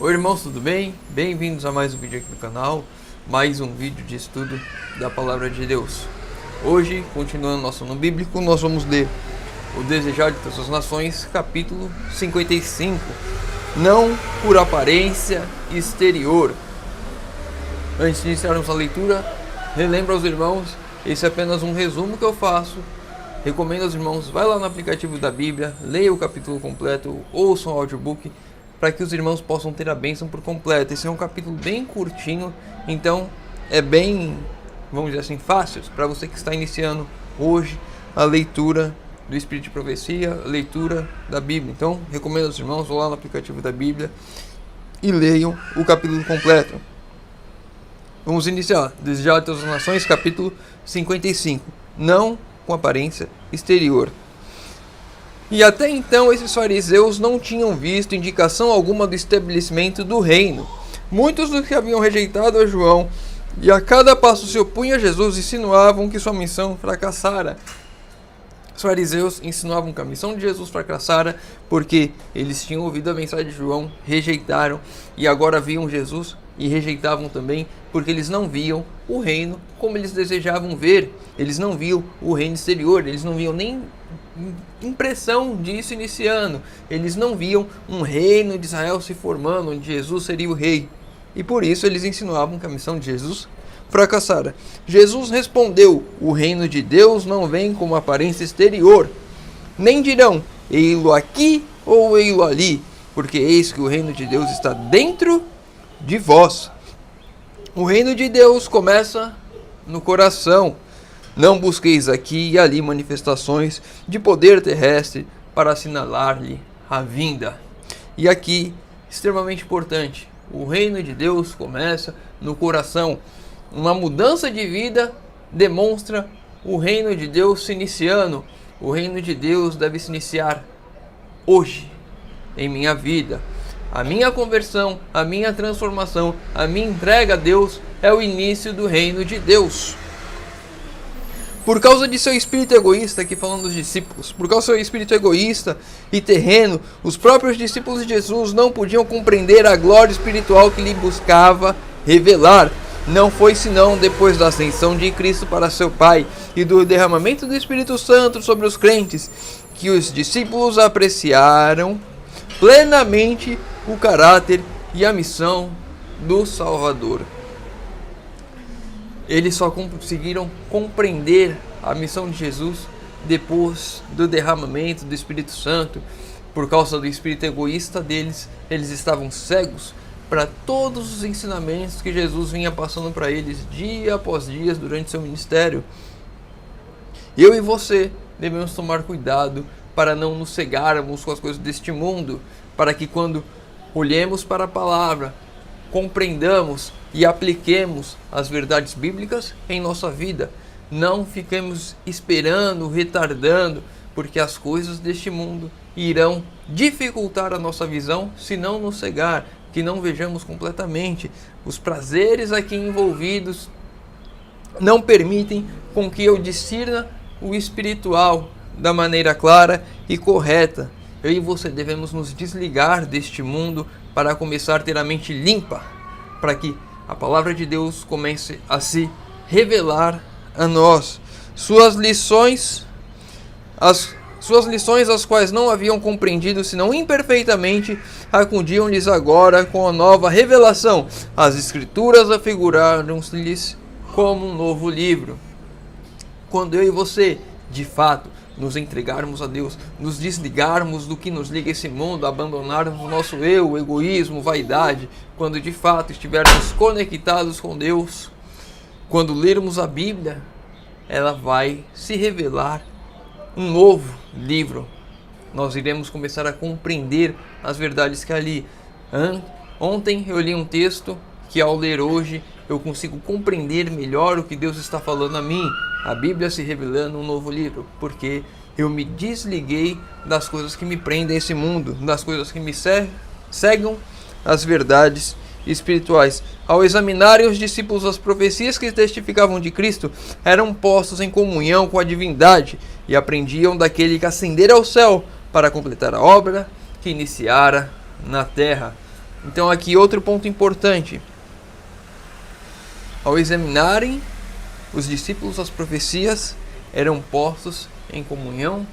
Oi irmãos, tudo bem? Bem-vindos a mais um vídeo aqui no canal, mais um vídeo de estudo da Palavra de Deus. Hoje, continuando nosso ano bíblico, nós vamos ler o Desejar de Todas as Nações, capítulo 55, Não por aparência exterior. Antes de iniciarmos a leitura, relembro aos irmãos, esse é apenas um resumo que eu faço. Recomendo aos irmãos, vai lá no aplicativo da Bíblia, leia o capítulo completo, ouçam o audiobook, para que os irmãos possam ter a bênção por completo. Esse é um capítulo bem curtinho, então é bem, vamos dizer assim, fácil para você que está iniciando hoje a leitura do Espírito de Profecia, a leitura da Bíblia. Então, recomendo aos irmãos, vão lá no aplicativo da Bíblia e leiam o capítulo completo. Vamos iniciar. Desejar de Todas as Nações, capítulo 55. Não com aparência exterior. E até então esses fariseus não tinham visto indicação alguma do estabelecimento do reino. Muitos dos que haviam rejeitado a João e a cada passo se opunham a Jesus insinuavam que sua missão fracassara. Os fariseus insinuavam que a missão de Jesus fracassara porque eles tinham ouvido a mensagem de João, rejeitaram e agora viam Jesus e rejeitavam também porque eles não viam o reino como eles desejavam ver. Eles não viam o reino exterior, eles não viam nem impressão disso iniciando. Eles não viam um reino de Israel se formando, onde Jesus seria o rei. E por isso eles insinuavam que a missão de Jesus fracassara. Jesus respondeu: o reino de Deus não vem com aparência exterior. Nem dirão, ei-lo aqui ou ei-lo ali, porque eis que o reino de Deus está dentro de vós. O reino de Deus começa no coração. Não busqueis aqui e ali manifestações de poder terrestre para assinalar-lhe a vinda. E aqui, extremamente importante, o reino de Deus começa no coração. Uma mudança de vida demonstra o reino de Deus se iniciando. O reino de Deus deve se iniciar hoje, em minha vida. A minha conversão, a minha transformação, a minha entrega a Deus é o início do reino de Deus. Por causa de seu espírito egoísta, aqui falando dos discípulos, por causa do seu espírito egoísta e terreno, os próprios discípulos de Jesus não podiam compreender a glória espiritual que lhe buscava revelar. Não foi senão depois da ascensão de Cristo para seu Pai e do derramamento do Espírito Santo sobre os crentes que os discípulos apreciaram plenamente o caráter e a missão do Salvador. Eles só conseguiram compreender a missão de Jesus depois do derramamento do Espírito Santo. Por causa do espírito egoísta deles, eles estavam cegos para todos os ensinamentos que Jesus vinha passando para eles dia após dia durante seu ministério. Eu e você devemos tomar cuidado para não nos cegarmos com as coisas deste mundo, para que quando olhemos para a palavra, compreendamos e apliquemos as verdades bíblicas em nossa vida. Não fiquemos esperando, retardando, porque as coisas deste mundo irão dificultar a nossa visão se não nos cegar, que não vejamos completamente. Os prazeres aqui envolvidos não permitem com que eu discirna o espiritual da maneira clara e correta. Eu e você devemos nos desligar deste mundo para começar a ter a mente limpa, para que a palavra de Deus comece a se revelar a nós. Suas lições, as quais não haviam compreendido senão imperfeitamente, acudiam-lhes agora com a nova revelação. As Escrituras afiguraram-lhes como um novo livro. Quando eu e você, de fato, nos entregarmos a Deus, nos desligarmos do que nos liga a esse mundo, abandonarmos o nosso eu, egoísmo, vaidade, quando de fato estivermos conectados com Deus, quando lermos a Bíblia, ela vai se revelar um novo livro. Nós iremos começar a compreender as verdades que ali. Ontem eu li um texto que ao ler hoje eu consigo compreender melhor o que Deus está falando a mim. A Bíblia se revelando um novo livro, porque eu me desliguei das coisas que me prendem a esse mundo, das coisas que me cegam as verdades espirituais. Ao examinarem os discípulos as profecias que testificavam de Cristo, eram postos em comunhão com a divindade e aprendiam daquele que ascendera ao céu para completar a obra que iniciara na terra. Então aqui outro ponto importante. Ao examinarem os discípulos as profecias, eram postos em comunhão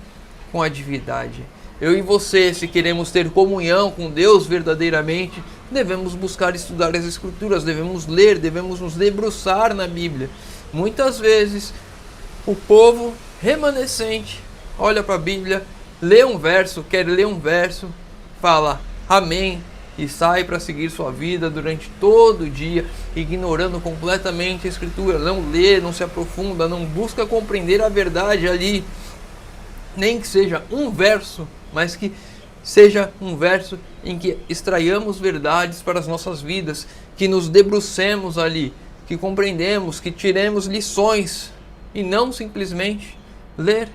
com a divindade. Eu e você, se queremos ter comunhão com Deus verdadeiramente, devemos buscar estudar as Escrituras, devemos ler, devemos nos debruçar na Bíblia. Muitas vezes, o povo remanescente olha para a Bíblia, lê um verso, quer ler um verso, fala amém e sai para seguir sua vida durante todo o dia, ignorando completamente a Escritura, não lê, não se aprofunda, não busca compreender a verdade ali, nem que seja um verso, mas que seja um verso em que extraiamos verdades para as nossas vidas, que nos debrucemos ali, que compreendemos, que tiremos lições e não simplesmente ler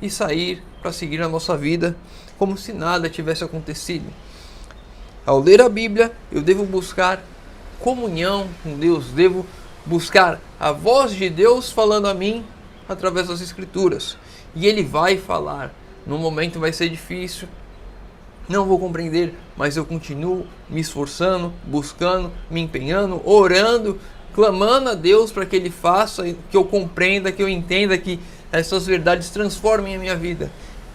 e sair para seguir a nossa vida como se nada tivesse acontecido. Ao ler a Bíblia, eu devo buscar comunhão com Deus, devo buscar a voz de Deus falando a mim através das Escrituras. E Ele vai falar. No momento vai ser difícil, não vou compreender, mas eu continuo me esforçando, buscando, me empenhando, orando, clamando a Deus para que Ele faça, que eu compreenda, que eu entenda, que essas verdades transformem a minha vida.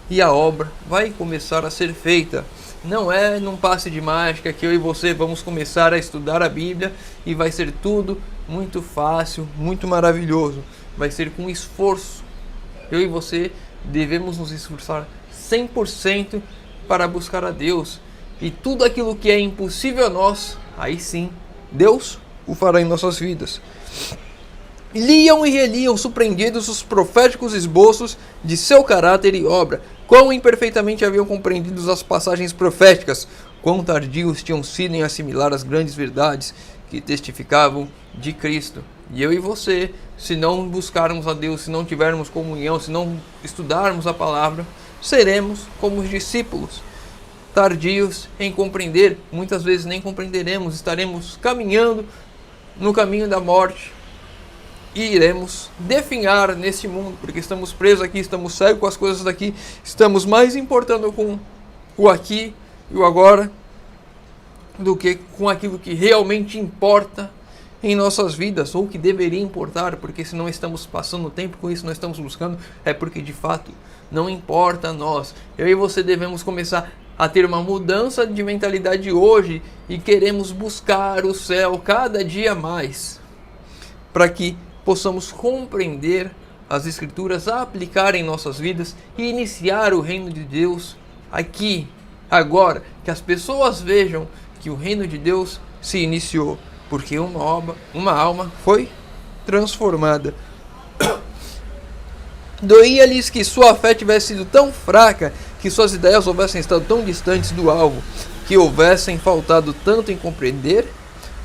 E a obra vai começar a ser feita. Não é num passe de mágica que eu e você vamos começar a estudar a Bíblia e vai ser tudo muito fácil, muito maravilhoso. Vai ser com esforço. Eu e você devemos nos esforçar 100% para buscar a Deus. E tudo aquilo que é impossível a nós, aí sim, Deus o fará em nossas vidas. Liam e reliam surpreendidos os proféticos esboços de seu caráter e obra. Quão imperfeitamente haviam compreendido as passagens proféticas, quão tardios tinham sido em assimilar as grandes verdades que testificavam de Cristo. E eu e você, se não buscarmos a Deus, se não tivermos comunhão, se não estudarmos a palavra, seremos como os discípulos, tardios em compreender, muitas vezes nem compreenderemos, estaremos caminhando no caminho da morte, e iremos definhar nesse mundo, porque estamos presos aqui, estamos cegos com as coisas daqui, estamos mais importando com o aqui e o agora do que com aquilo que realmente importa em nossas vidas, ou que deveria importar, porque se não estamos passando tempo com isso, não estamos buscando, é porque de fato não importa a nós. Eu e você devemos começar a ter uma mudança de mentalidade hoje e queremos buscar o céu cada dia mais, para que possamos compreender as Escrituras, aplicar em nossas vidas e iniciar o reino de Deus aqui, agora, que as pessoas vejam que o reino de Deus se iniciou, porque uma alma foi transformada. Doía-lhes que sua fé tivesse sido tão fraca, que suas ideias houvessem estado tão distantes do alvo, que houvessem faltado tanto em compreender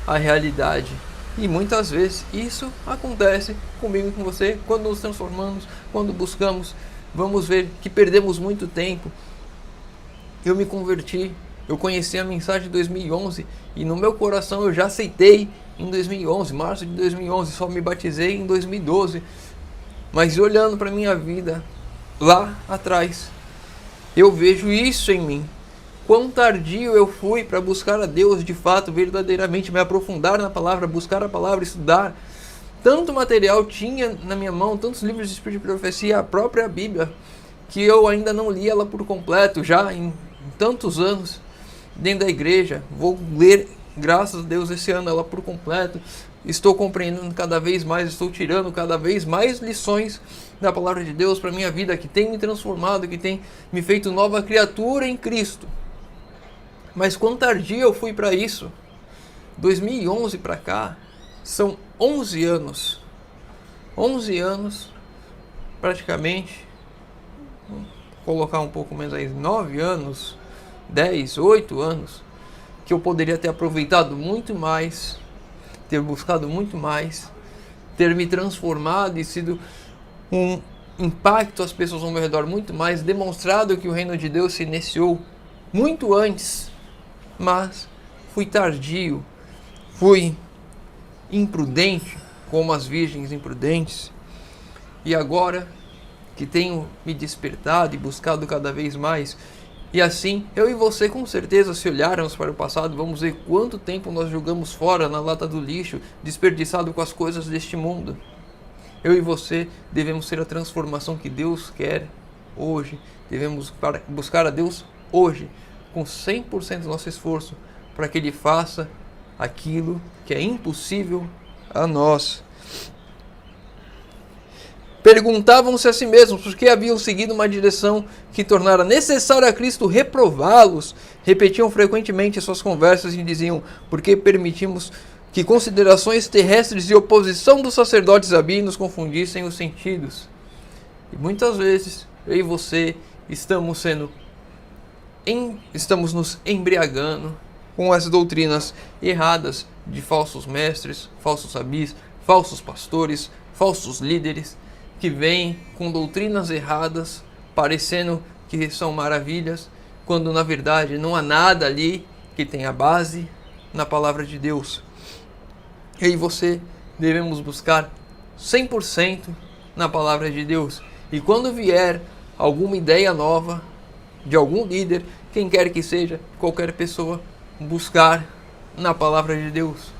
a realidade. E muitas vezes isso acontece comigo e com você quando nos transformamos, quando buscamos. Vamos ver que perdemos muito tempo. Eu me converti, eu conheci a mensagem de 2011 e no meu coração eu já aceitei em 2011, março de 2011, só me batizei em 2012. Mas olhando para a minha vida lá atrás, eu vejo isso em mim. Quão tardio eu fui para buscar a Deus de fato, verdadeiramente, me aprofundar na palavra, buscar a palavra, estudar. Tanto material tinha na minha mão, tantos livros de espírito de profecia, a própria Bíblia, que eu ainda não li ela por completo, já em tantos anos dentro da igreja. Vou ler, graças a Deus, esse ano ela por completo. Estou compreendendo cada vez mais, estou tirando cada vez mais lições da palavra de Deus para a minha vida, que tem me transformado, que tem me feito nova criatura em Cristo. Mas quão tardio eu fui para isso. 2011 para cá, são 11 anos. 11 anos, praticamente, vou colocar um pouco menos aí, 9 anos, 10, 8 anos, que eu poderia ter aproveitado muito mais, ter buscado muito mais, ter me transformado e sido um impacto às pessoas ao meu redor muito mais, demonstrado que o reino de Deus se iniciou muito antes. Mas fui tardio, fui imprudente, como as virgens imprudentes. E agora que tenho me despertado e buscado cada vez mais, E assim, eu e você com certeza, se olharmos para o passado, vamos ver quanto tempo nós jogamos fora na lata do lixo, desperdiçado com as coisas deste mundo. Eu e você devemos ser a transformação que Deus quer hoje. Devemos buscar a Deus hoje, com 100% do nosso esforço, para que Ele faça aquilo que é impossível a nós. Perguntavam-se a si mesmos por que haviam seguido uma direção que tornara necessário a Cristo reprová-los. Repetiam frequentemente suas conversas e diziam: por que permitimos que considerações terrestres e oposição dos sacerdotes Abi nos confundissem os sentidos? E muitas vezes, eu e você estamos nos embriagando com as doutrinas erradas de falsos mestres, falsos rabis, falsos pastores, falsos líderes, que vêm com doutrinas erradas, parecendo que são maravilhas, quando na verdade não há nada ali que tenha base na palavra de Deus. Eu e você devemos buscar 100% na palavra de Deus. E quando vier alguma ideia nova de algum líder, quem quer que seja, qualquer pessoa, buscar na palavra de Deus.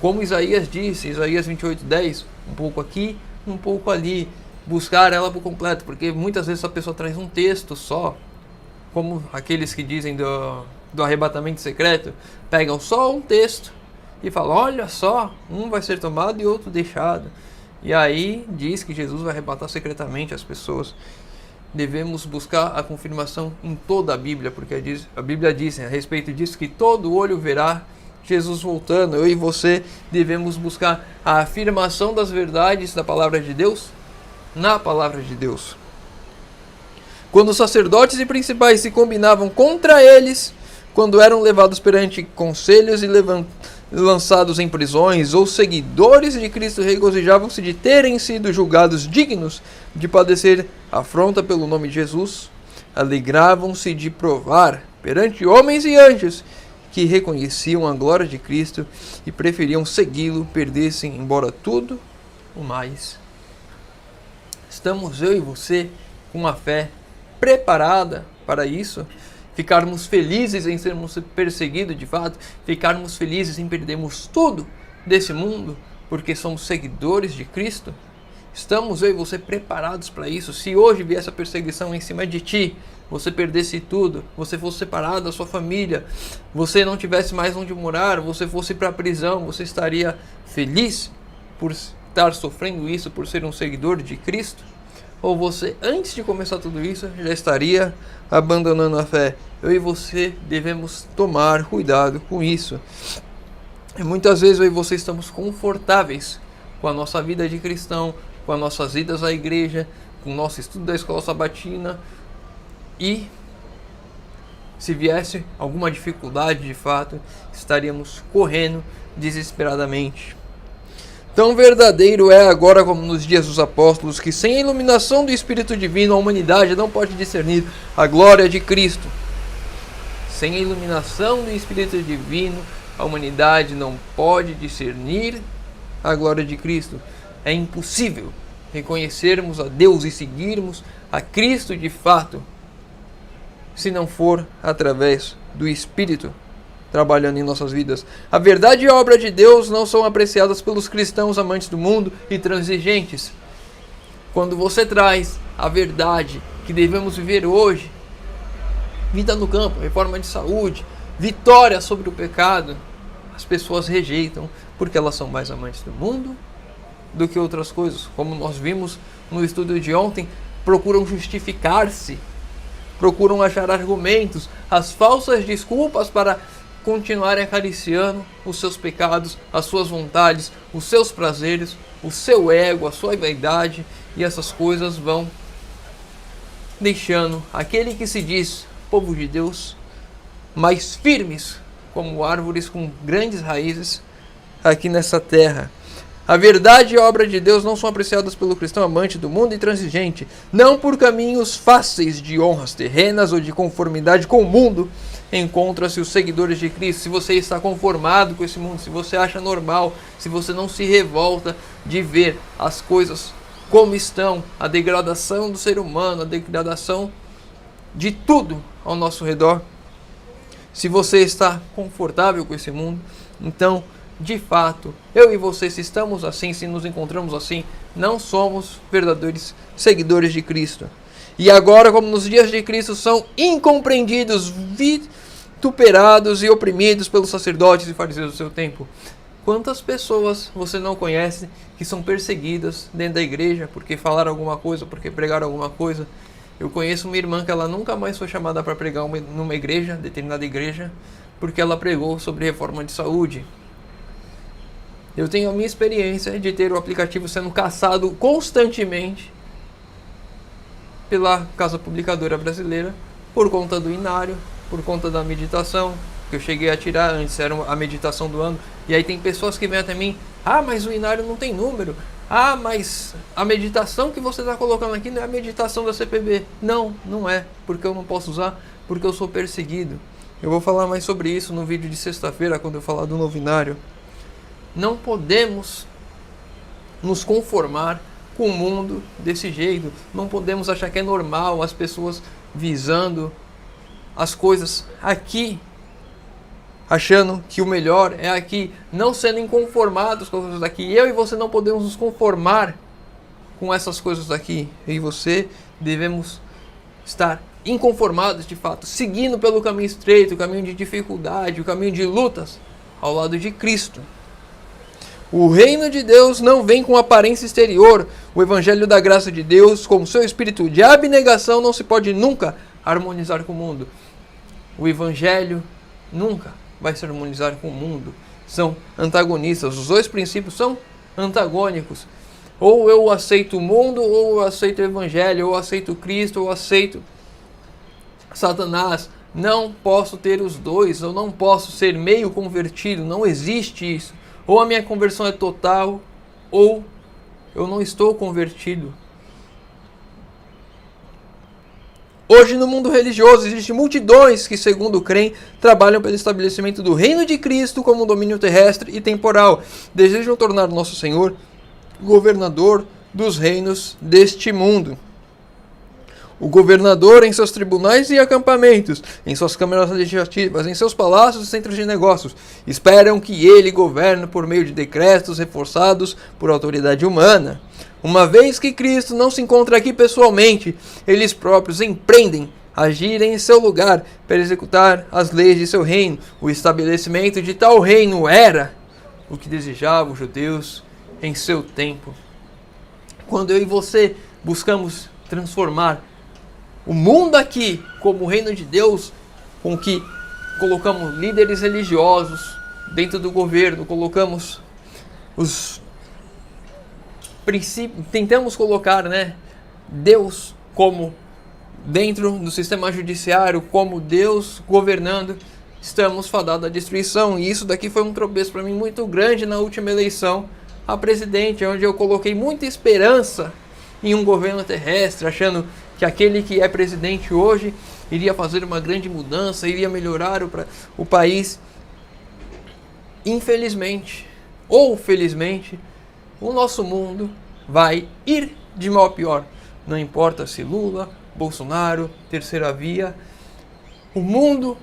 Como Isaías disse, Isaías 28:10, um pouco aqui, um pouco ali, buscar ela por completo, porque muitas vezes a pessoa traz um texto só, como aqueles que dizem do arrebatamento secreto, pegam só um texto e falam: olha só, um vai ser tomado e outro deixado. E aí diz que Jesus vai arrebatar secretamente as pessoas. Devemos buscar a confirmação em toda a Bíblia, porque a Bíblia diz a respeito disso que todo olho verá Jesus voltando. Eu e você devemos buscar a afirmação das verdades da palavra de Deus na palavra de Deus. Quando os sacerdotes e principais se combinavam contra eles, quando eram levados perante conselhos e lançados em prisões, ou seguidores de Cristo regozijavam-se de terem sido julgados dignos de padecer afronta pelo nome de Jesus, alegravam-se de provar perante homens e anjos que reconheciam a glória de Cristo e preferiam segui-lo, perdessem embora tudo o mais. Estamos eu e você com uma fé preparada para isso? Ficarmos felizes em sermos perseguidos de fato? Ficarmos felizes em perdermos tudo desse mundo porque somos seguidores de Cristo? Estamos eu e você preparados para isso? Se hoje viesse a perseguição em cima de ti, você perdesse tudo, você fosse separado da sua família, você não tivesse mais onde morar, você fosse para a prisão, você estaria feliz por estar sofrendo isso, por ser um seguidor de Cristo? Ou você, antes de começar tudo isso, já estaria abandonando a fé? Eu e você devemos tomar cuidado com isso. E muitas vezes eu e você estamos confortáveis com a nossa vida de cristão, com as nossas idas à igreja, com o nosso estudo da escola sabatina, e se viesse alguma dificuldade de fato, estaríamos correndo desesperadamente. Tão verdadeiro é agora como nos dias dos apóstolos, que sem a iluminação do Espírito Divino a humanidade não pode discernir a glória de Cristo. Sem a iluminação do Espírito Divino, a humanidade não pode discernir a glória de Cristo. É impossível reconhecermos a Deus e seguirmos a Cristo de fato, se não for através do Espírito trabalhando em nossas vidas. A verdade e a obra de Deus não são apreciadas pelos cristãos amantes do mundo e transigentes. Quando você traz a verdade que devemos viver hoje, vida no campo, reforma de saúde, vitória sobre o pecado, as pessoas rejeitam porque elas são mais amantes do mundo do que outras coisas. Como nós vimos no estudo de ontem, procuram justificar-se, procuram achar argumentos, as falsas desculpas para continuarem acariciando os seus pecados, as suas vontades, os seus prazeres, o seu ego, a sua vaidade, e essas coisas vão deixando aquele que se diz povo de Deus mais firmes como árvores com grandes raízes aqui nessa terra. A verdade e a obra de Deus não são apreciadas pelo cristão amante do mundo e transigente, não por caminhos fáceis de honras terrenas ou de conformidade com o mundo. Encontra-se os seguidores de Cristo. Se você está conformado com esse mundo, se você acha normal, se você não se revolta de ver as coisas como estão, a degradação do ser humano, a degradação de tudo ao nosso redor. Se você está confortável com esse mundo, então, de fato, eu e você, se estamos assim, se nos encontramos assim, não somos verdadeiros seguidores de Cristo. E agora, como nos dias de Cristo, são incompreendidos, vituperados e oprimidos pelos sacerdotes e fariseus do seu tempo. Quantas pessoas você não conhece que são perseguidas dentro da igreja porque falaram alguma coisa, porque pregaram alguma coisa? Eu conheço uma irmã que ela nunca mais foi chamada para pregar numa igreja, determinada igreja, porque ela pregou sobre reforma de saúde. Eu tenho a minha experiência de ter o aplicativo sendo caçado constantemente pela Casa Publicadora Brasileira por conta do inário, por conta da meditação, que eu cheguei a tirar antes, era a meditação do ano. E aí tem pessoas que vêm até mim, mas o inário não tem número. Mas a meditação que você está colocando aqui não é a meditação da CPB. Não, não é, porque eu não posso usar, porque eu sou perseguido. Eu vou falar mais sobre isso no vídeo de sexta-feira, quando eu falar do novinário. Não podemos nos conformar com o mundo desse jeito. Não podemos achar que é normal as pessoas visando as coisas aqui, achando que o melhor é aqui, não sendo inconformados com as coisas daqui. Eu e você não podemos nos conformar com essas coisas daqui. Eu e você devemos estar inconformados de fato, seguindo pelo caminho estreito, o caminho de dificuldade, o caminho de lutas, ao lado de Cristo. O reino de Deus não vem com aparência exterior. O evangelho da graça de Deus, com seu espírito de abnegação, não se pode nunca harmonizar com o mundo. O evangelho nunca vai se harmonizar com o mundo. São antagonistas. Os dois princípios são antagônicos. Ou eu aceito o mundo, ou eu aceito o evangelho, ou eu aceito Cristo, ou eu aceito Satanás. Não posso ter os dois. Eu não posso ser meio convertido. Não existe isso. Ou a minha conversão é total, ou eu não estou convertido. Hoje no mundo religioso existem multidões que, segundo creem, trabalham pelo estabelecimento do reino de Cristo como um domínio terrestre e temporal. Desejam tornar nosso Senhor governador dos reinos deste mundo. O governador em seus tribunais e acampamentos, em suas câmaras legislativas, em seus palácios e centros de negócios, esperam que ele governe por meio de decretos reforçados por autoridade humana. Uma vez que Cristo não se encontra aqui pessoalmente, eles próprios empreendem agir em seu lugar para executar as leis de seu reino. O estabelecimento de tal reino era o que desejavam os judeus em seu tempo. Quando eu e você buscamos transformar o mundo aqui como o reino de Deus, com que colocamos líderes religiosos dentro do governo, colocamos os princípios, tentamos colocar, Deus como dentro do sistema judiciário, como Deus governando, estamos fadados à destruição. E isso daqui foi um tropeço para mim muito grande na última eleição a presidente, onde eu coloquei muita esperança em um governo terrestre, achando que aquele que é presidente hoje iria fazer uma grande mudança, iria melhorar o país. Infelizmente, ou felizmente, o nosso mundo vai ir de mal a pior. Não importa se Lula, Bolsonaro, terceira via, o mundo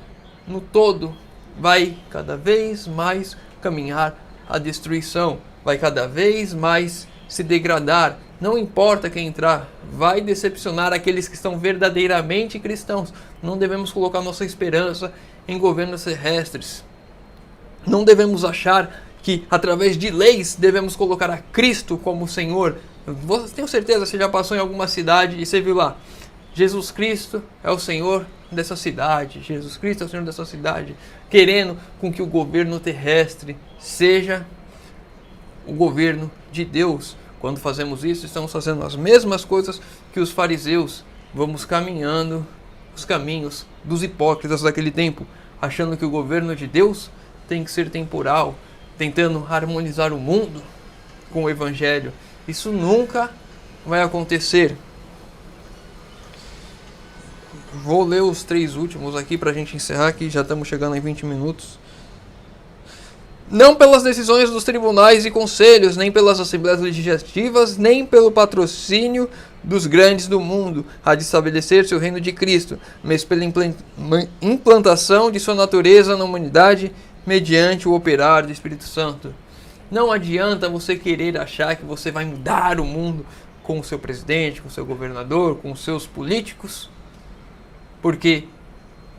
no todo vai cada vez mais caminhar à destruição, vai cada vez mais se degradar. Não importa quem entrar, vai decepcionar aqueles que estão verdadeiramente cristãos. Não devemos colocar nossa esperança em governos terrestres. Não devemos achar que através de leis devemos colocar a Cristo como Senhor. Tenho certeza que você já passou em alguma cidade e você viu lá, Jesus Cristo é o Senhor dessa cidade, Jesus Cristo é o Senhor dessa cidade, querendo com que o governo terrestre seja o governo de Deus. Quando fazemos isso, estamos fazendo as mesmas coisas que os fariseus. Vamos caminhando os caminhos dos hipócritas daquele tempo, achando que o governo de Deus tem que ser temporal, tentando harmonizar o mundo com o evangelho. Isso nunca vai acontecer. Vou ler os 3 últimos aqui para a gente encerrar, que já estamos chegando em 20 minutos. Não pelas decisões dos tribunais e conselhos, nem pelas assembleias legislativas, nem pelo patrocínio dos grandes do mundo, há de estabelecer-se o reino de Cristo, mas pela implantação de sua natureza na humanidade, mediante o operar do Espírito Santo. Não adianta você querer achar que você vai mudar o mundo com o seu presidente, com o seu governador, com os seus políticos, porque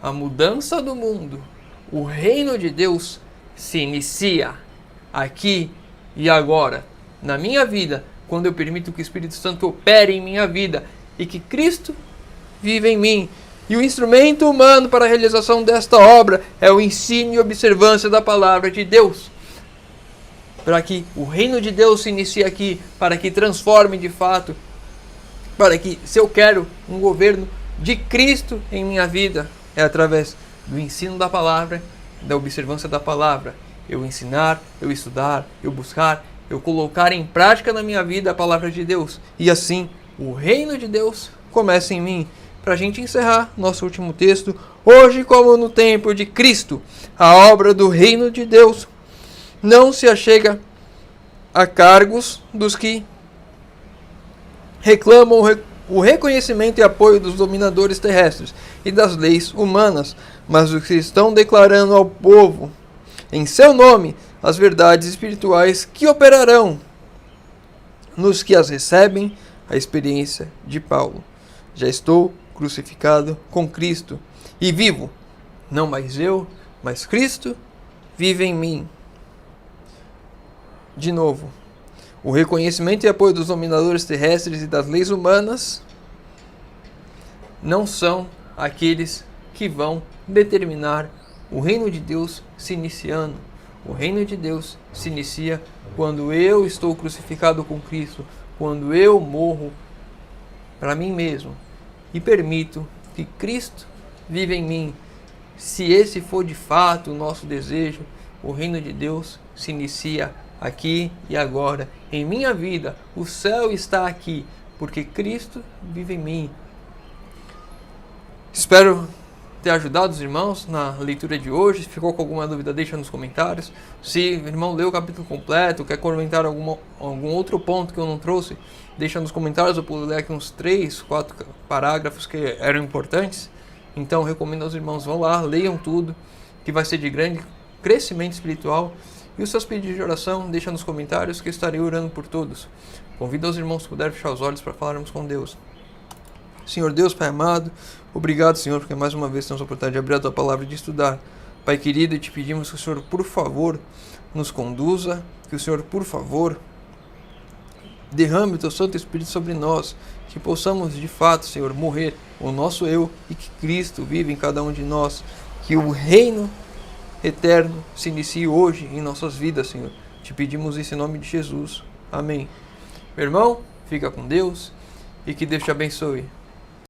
a mudança do mundo, o reino de Deus, se inicia aqui e agora, na minha vida, quando eu permito que o Espírito Santo opere em minha vida e que Cristo vive em mim. E o instrumento humano para a realização desta obra é o ensino e observância da palavra de Deus. Para que o reino de Deus se inicie aqui, para que transforme de fato, para que, se eu quero um governo de Cristo em minha vida, é através do ensino da palavra, da observância da palavra, eu ensinar, eu estudar, eu buscar, eu colocar em prática na minha vida a palavra de Deus. E assim, o reino de Deus começa em mim. Para a gente encerrar nosso último texto, hoje como no tempo de Cristo, a obra do reino de Deus não se achega a cargos dos que reclamam o reconhecimento e apoio dos dominadores terrestres e das leis humanas, mas os que estão declarando ao povo, em seu nome, as verdades espirituais que operarão nos que as recebem, a experiência de Paulo. Já estou crucificado com Cristo e vivo, não mais eu, mas Cristo vive em mim. De novo, o reconhecimento e apoio dos dominadores terrestres e das leis humanas não são aqueles que vão determinar o reino de Deus se iniciando. O reino de Deus se inicia quando eu estou crucificado com Cristo, quando eu morro para mim mesmo e permito que Cristo viva em mim. Se esse for de fato o nosso desejo, o reino de Deus se inicia aqui e agora, em minha vida. O céu está aqui, porque Cristo vive em mim. Espero ter ajudado os irmãos na leitura de hoje. Se ficou com alguma dúvida, deixa nos comentários. Se o irmão leu o capítulo completo, quer comentar algum outro ponto que eu não trouxe, deixa nos comentários. Eu pude ler aqui uns 3, 4 parágrafos que eram importantes. Então recomendo aos irmãos, vão lá, leiam tudo, que vai ser de grande crescimento espiritual. E os seus pedidos de oração, deixa nos comentários que eu estarei orando por todos. Convido os irmãos que puderem fechar os olhos para falarmos com Deus. Senhor Deus, Pai amado, obrigado, Senhor, porque mais uma vez temos a oportunidade de abrir a Tua palavra e de estudar. Pai querido, e te pedimos que o Senhor, por favor, nos conduza, que o Senhor, por favor, derrame o Teu Santo Espírito sobre nós, que possamos, de fato, Senhor, morrer o nosso eu e que Cristo vive em cada um de nós, que o reino eterno se inicie hoje em nossas vidas, Senhor. Te pedimos isso em nome de Jesus. Amém. Meu irmão, fica com Deus e que Deus te abençoe.